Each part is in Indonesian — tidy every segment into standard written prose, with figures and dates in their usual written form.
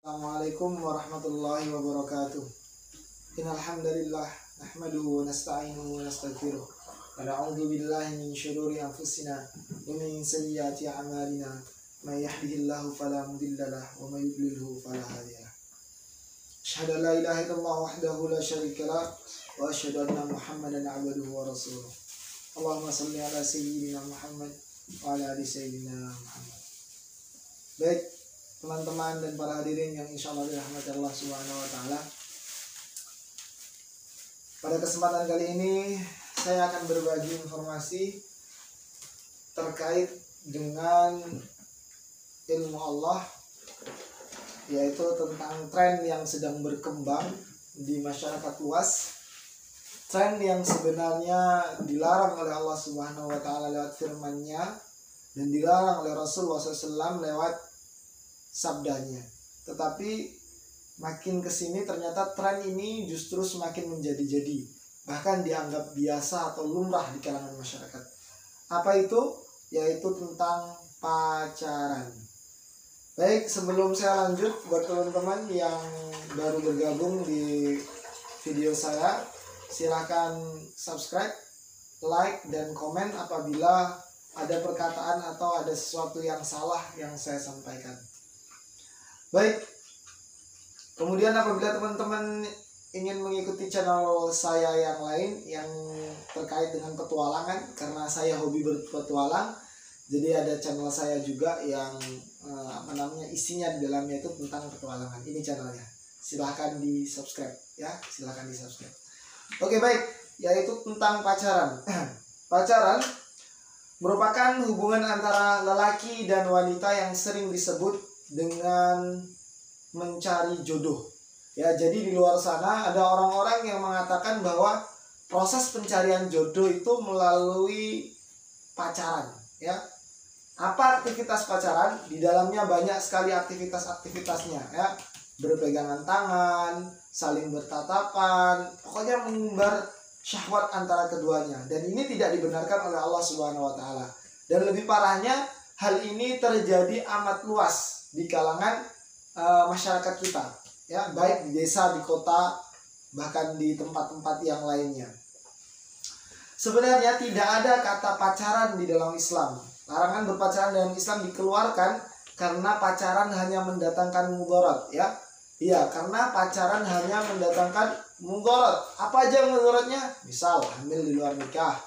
Assalamualaikum warahmatullahi wabarakatuh. Innal hamdalillah nahmaduhu wa nasta'inuhu wa nastaghfiruh wa na'udzu billahi min shururi anfusina wa min sayyiati a'malina. May yahdihillahu fala mudilla lahu wa may yudlilhu fala hadiya lahu. Asyhadu an la ilaha illallah wahdahu la syarika lah wa asyhadu anna Muhammadan 'abduhu wa rasuluh. Allahumma shalli ala sayyidina Muhammad wa ala ali sayyidina Muhammad. Baik, teman-teman dan para hadirin yang insya Allah dirahmati Allah Subhanahu wa Ta'ala, pada kesempatan kali ini saya akan berbagi informasi terkait dengan ilmu Allah, yaitu tentang tren yang sedang berkembang di masyarakat luas, tren yang sebenarnya dilarang oleh Allah Subhanahu wa Ta'ala lewat firman-Nya dan dilarang oleh Rasulullah SAW lewat sabdanya. Tetapi makin kesini ternyata tren ini justru semakin menjadi-jadi, bahkan dianggap biasa atau lumrah di kalangan masyarakat. Apa itu? Yaitu tentang pacaran. Baik, sebelum saya lanjut, buat teman-teman yang baru bergabung di video saya, silahkan subscribe, like, dan komen apabila ada perkataan atau ada sesuatu yang salah yang saya sampaikan. Baik, kemudian apabila teman-teman ingin mengikuti channel saya yang lain yang terkait dengan petualangan, karena saya hobi berpetualang, jadi ada channel saya juga yang isinya di dalamnya itu tentang petualangan. Ini channelnya, silahkan di subscribe ya, silahkan di subscribe. Oke, baik, yaitu tentang pacaran. Pacaran merupakan hubungan antara lelaki dan wanita yang sering disebut dengan mencari jodoh. Ya, jadi di luar sana ada orang-orang yang mengatakan bahwa proses pencarian jodoh itu melalui pacaran, ya. Apa aktivitas pacaran? Di dalamnya banyak sekali aktivitas-aktivitasnya, ya. Berpegangan tangan, saling bertatapan, pokoknya mengumbar syahwat antara keduanya. Dan ini tidak dibenarkan oleh Allah Subhanahu wa Ta'ala. Dan lebih parahnya, hal ini terjadi amat luas di kalangan masyarakat kita, ya, baik di desa, di kota, bahkan di tempat-tempat yang lainnya. Sebenarnya tidak ada kata pacaran di dalam Islam. Larangan berpacaran dalam Islam dikeluarkan karena pacaran hanya mendatangkan mudarat, ya. Iya, karena pacaran hanya mendatangkan mudarat. Apa aja mudaratnya? Misal hamil di luar nikah,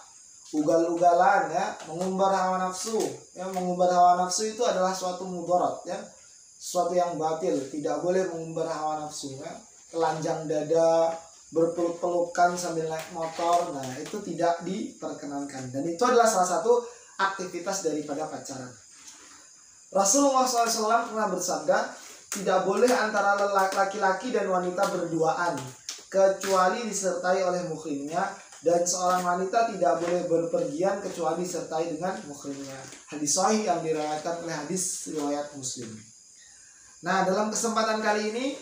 ugal-ugalan, ya, mengumbar hawa nafsu. Ya, mengumbar hawa nafsu itu adalah suatu mudarat, ya, suatu yang batil. Tidak boleh mengumbar hawa nafsu, ya. Telanjang dada, berpeluk-pelukan sambil naik motor, nah itu tidak diperkenankan. Dan itu adalah salah satu aktivitas daripada pacaran. Rasulullah SAW pernah bersabda, tidak boleh antara laki-laki dan wanita berduaan kecuali disertai oleh muhrimnya, dan seorang wanita tidak boleh berpergian kecuali disertai dengan muhrimnya. Hadis sahih yang diriwayatkan oleh hadis riwayat Muslim. Nah, dalam kesempatan kali ini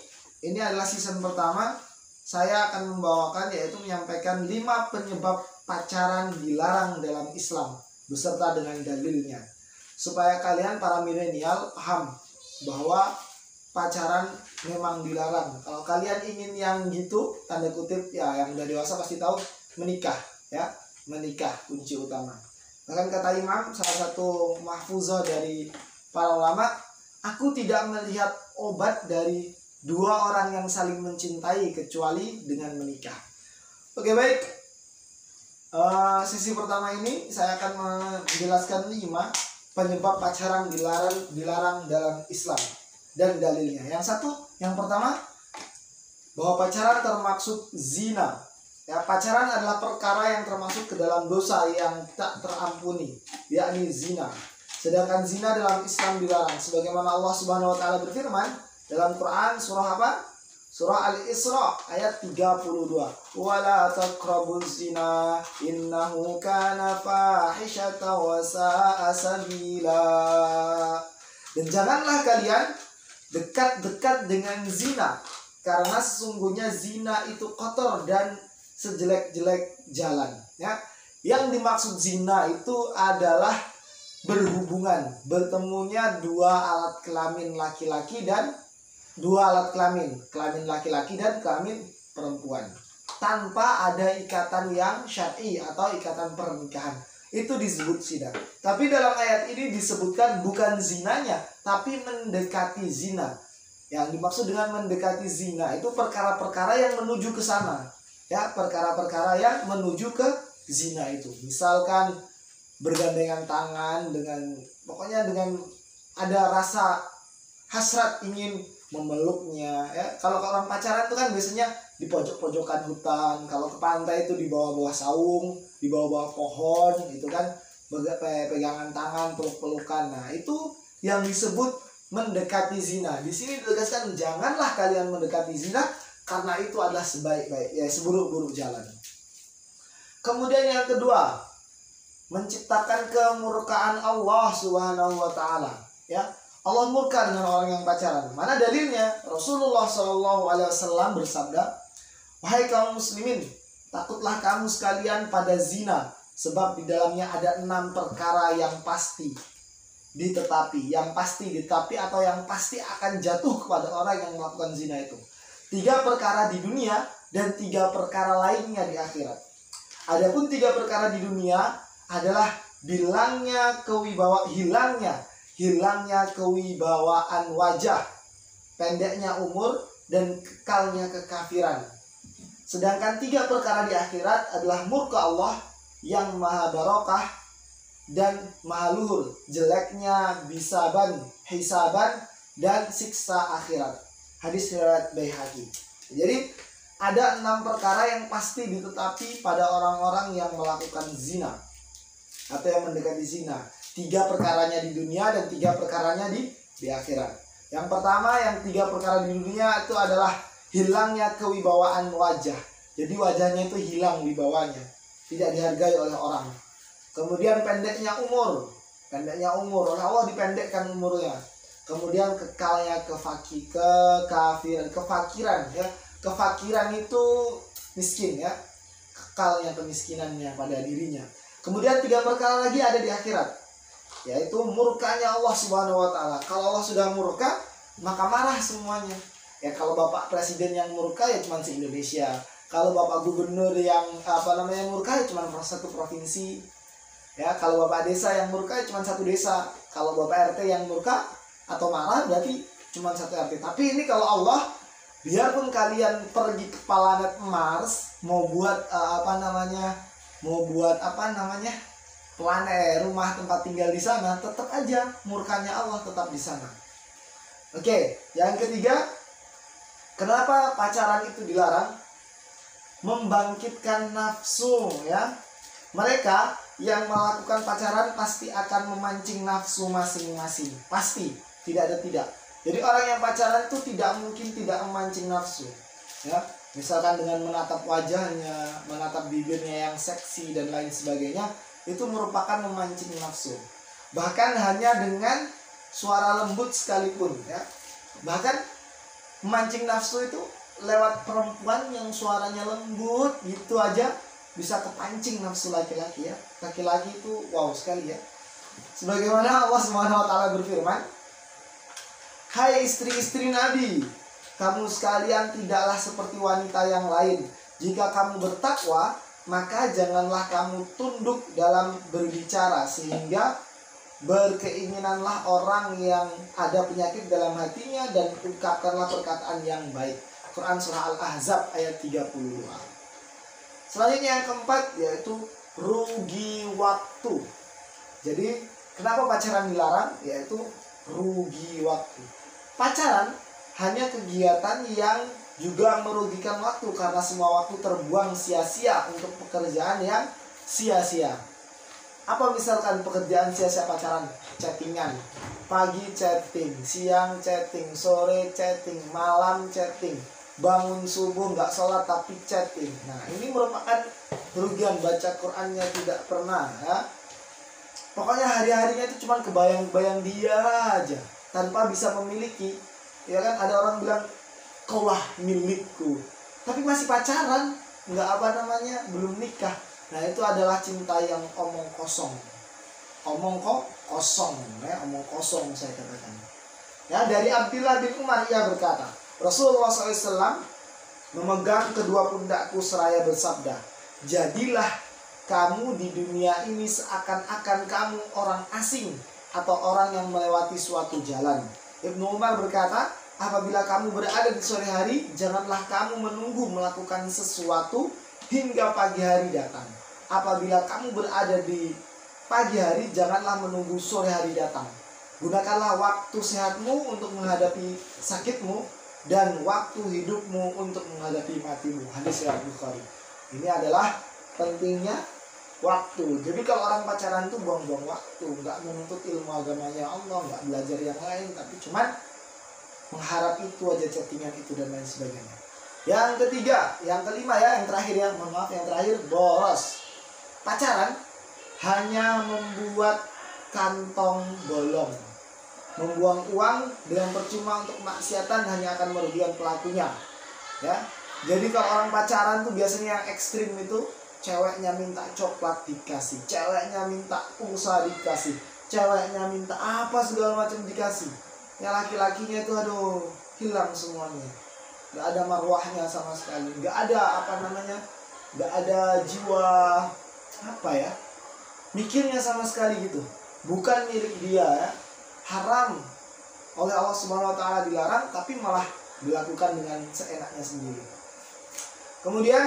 adalah season pertama, saya akan membawakan, yaitu menyampaikan 5 penyebab pacaran dilarang dalam Islam beserta dengan dalilnya, supaya kalian para milenial paham bahwa pacaran memang dilarang. Kalau kalian ingin yang gitu, tanda kutip, ya, yang udah dewasa pasti tahu, menikah, ya, menikah kunci utama. Bahkan kata imam, salah satu mahfuzah dari para ulama, aku tidak melihat obat dari 2 orang yang saling mencintai kecuali dengan menikah. Oke, baik. Sesi pertama ini saya akan menjelaskan 5 penyebab pacaran dilarang dalam Islam dan dalilnya. Yang pertama, bahwa pacaran termaksud zina. Ya, pacaran adalah perkara yang termasuk ke dalam dosa yang tak terampuni, yakni zina. Sedangkan zina dalam Islam dilarang, sebagaimana Allah Subhanahu wa Ta'ala berfirman dalam Quran surah apa? Surah Al-Isra ayat 32. Wala taqrabuz zina innahu kana fahishatan wa sa'a sabila. Dan janganlah kalian dekat-dekat dengan zina, karena sesungguhnya zina itu kotor dan sejelek-jelek jalan, ya. Yang dimaksud zina itu adalah berhubungan, bertemunya 2 alat kelamin laki-laki dan dua alat kelamin, kelamin laki-laki dan kelamin perempuan, tanpa ada ikatan yang syar'i atau ikatan pernikahan. Itu disebut zina. Tapi dalam ayat ini disebutkan bukan zinanya, tapi mendekati zina. Yang dimaksud dengan mendekati zina itu perkara-perkara yang menuju ke sana. Ya, perkara-perkara yang menuju ke zina itu. Misalkan bergandengan tangan dengan, pokoknya dengan ada rasa hasrat ingin memeluknya, ya. Kalau orang pacaran itu kan biasanya di pojok-pojokan hutan, kalau ke pantai itu di bawah-bawah saung, di bawah-bawah pohon, itu kan pegangan tangan, peluk-pelukan. Nah, itu yang disebut mendekati zina. Di sini ditegaskan janganlah kalian mendekati zina karena itu adalah sebaik-baik, ya seburuk-buruk jalan. Kemudian yang kedua, menciptakan kemurkaan Allah Subhanahu wa taala, ya. Allah murka dengan orang yang pacaran. Mana dalilnya? Rasulullah SAW bersabda, "Wahai kaum muslimin, takutlah kamu sekalian pada zina, sebab di dalamnya ada 6 perkara yang pasti ditetapi, atau yang pasti akan jatuh kepada orang yang melakukan zina itu. 3 perkara di dunia dan 3 perkara lainnya di akhirat. Adapun 3 perkara di dunia adalah hilangnya kewibawaan wajah, pendeknya umur, dan kekalnya kekafiran. Sedangkan 3 perkara di akhirat adalah murka Allah yang maha barokah dan maha luhur, jeleknya hisaban dan siksa akhirat." Hadis riwayat Baihaqi. Jadi ada 6 perkara yang pasti ditetapi pada orang-orang yang melakukan zina atau yang mendekati zina. 3 perkaranya di dunia dan 3 perkaranya di akhirat. Yang pertama, yang 3 perkara di dunia itu adalah hilangnya kewibawaan wajah. Jadi wajahnya itu hilang wibawanya, tidak dihargai oleh orang. Kemudian pendeknya umur, oleh Allah dipendekkan umurnya. Kemudian kekalnya kefakiran, ya. Kefakiran itu miskin, ya. Kekalnya kemiskinannya pada dirinya. Kemudian 3 perkara lagi ada di akhirat, yaitu murkanya Allah Subhanahu wa taala. Kalau Allah sudah murka, maka marah semuanya. Ya, kalau Bapak Presiden yang murka ya cuma se-Indonesia. Kalau Bapak Gubernur yang murka ya cuma satu provinsi. Ya, kalau Bapak Desa yang murka ya cuma satu desa. Kalau Bapak RT yang murka atau marah berarti cuma satu RT. Tapi ini kalau Allah, biarpun kalian pergi ke planet Mars, mau buat rumah tempat tinggal di sana, tetap aja murkanya Allah tetap di sana. Oke, yang ketiga, kenapa pacaran itu dilarang? Membangkitkan nafsu, ya. Mereka yang melakukan pacaran pasti akan memancing nafsu masing-masing. Pasti, tidak ada tidak. Jadi orang yang pacaran itu tidak mungkin tidak memancing nafsu, ya. Misalkan dengan menatap wajahnya, menatap bibirnya yang seksi dan lain sebagainya, itu merupakan memancing nafsu. Bahkan hanya dengan suara lembut sekalipun, ya. Bahkan memancing nafsu itu lewat perempuan yang suaranya lembut gitu aja bisa kepancing nafsu laki-laki, ya. Laki-laki itu wow sekali, ya. Sebagaimana Allah Subhanahu wa taala berfirman, "Hai istri-istri Nabi, kamu sekalian tidaklah seperti wanita yang lain. Jika kamu bertakwa, maka janganlah kamu tunduk dalam berbicara, sehingga berkeinginanlah orang yang ada penyakit dalam hatinya, dan ungkapkanlah perkataan yang baik." Quran Surah Al-Ahzab ayat 32. Selanjutnya yang keempat, yaitu rugi waktu. Jadi kenapa pacaran dilarang? Yaitu rugi waktu. Pacaran hanya kegiatan yang juga merugikan waktu, karena semua waktu terbuang sia-sia untuk pekerjaan yang sia-sia. Apa misalkan pekerjaan sia-sia pacaran? Chattingan. Pagi chatting, siang chatting, sore chatting, malam chatting. Bangun subuh nggak sholat tapi chatting. Nah, ini merupakan kerugian. Baca Qur'annya tidak pernah, ya. Pokoknya hari-harinya itu cuma kebayang-bayang dia aja, tanpa bisa memiliki. Ya kan, ada orang bilang, "Kaulah milikku," tapi masih pacaran, belum nikah. Nah, itu adalah cinta yang omong kosong, ya, omong kosong saya katakan. Ya, dari Abdullah bin Umar ia berkata, Rasulullah SAW memegang kedua pundakku seraya bersabda, jadilah kamu di dunia ini seakan-akan kamu orang asing atau orang yang melewati suatu jalan. Ibnu Umar berkata, apabila kamu berada di sore hari, janganlah kamu menunggu melakukan sesuatu hingga pagi hari datang. Apabila kamu berada di pagi hari, janganlah menunggu sore hari datang. Gunakanlah waktu sehatmu untuk menghadapi sakitmu dan waktu hidupmu untuk menghadapi matimu. Hadis riwayat Bukhari. Ini adalah pentingnya waktu. Jadi kalau orang pacaran tuh buang-buang waktu, nggak menuntut ilmu agamanya Allah, nggak belajar yang lain, tapi cuman mengharap itu aja, chattingan itu dan lain sebagainya. Yang ketiga, yang kelima ya, yang terakhir ya, mohon maaf, yang terakhir, boros. Pacaran hanya membuat kantong bolong. Membuang uang dengan percuma untuk kemaksiatan hanya akan merugikan pelakunya. Ya, jadi kalau orang pacaran tuh biasanya yang ekstrim itu, ceweknya minta coklat dikasih, ceweknya minta pulsa dikasih, ceweknya minta apa segala macam dikasih. Ya laki-lakinya itu aduh hilang semuanya, nggak ada marwahnya sama sekali, nggak ada nggak ada jiwa mikirnya sama sekali gitu. Bukan milik dia ya, haram oleh Allah Subhanahu Wa Taala dilarang, tapi malah dilakukan dengan seenaknya sendiri. Kemudian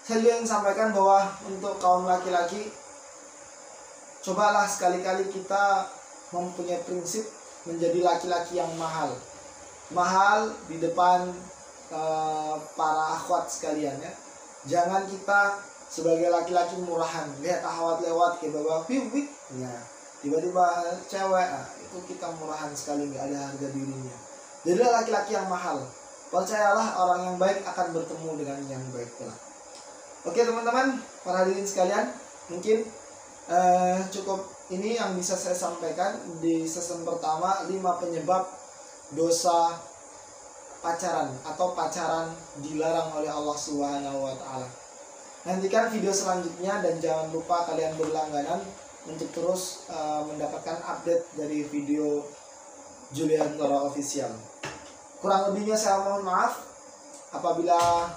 saya juga ingin sampaikan bahwa untuk kaum laki-laki, cobalah sekali-kali kita mempunyai prinsip menjadi laki-laki yang mahal di depan para akhwat sekalian ya. Jangan kita sebagai laki-laki murahan, lihat akhwat lewat ke bawah, ya tiba-tiba cewek, itu kita murahan sekali, nggak ada harga dirinya. Jadilah laki-laki yang mahal. Percayalah orang yang baik akan bertemu dengan yang baik pula. Oke teman-teman, para hadirin sekalian, mungkin cukup ini yang bisa saya sampaikan di season pertama, 5 penyebab dosa pacaran atau pacaran dilarang oleh Allah Subhanahu Wa Taala. Nantikan video selanjutnya dan jangan lupa kalian berlangganan untuk terus mendapatkan update dari video Juliantoro Official. Kurang lebihnya saya mohon maaf. Apabila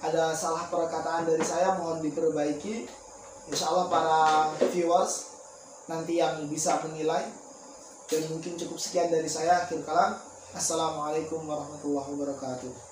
ada salah perkataan dari saya, mohon diperbaiki. Insya Allah para viewers nanti yang bisa menilai. Dan mungkin cukup sekian dari saya. Akhir kalam, assalamualaikum warahmatullahi wabarakatuh.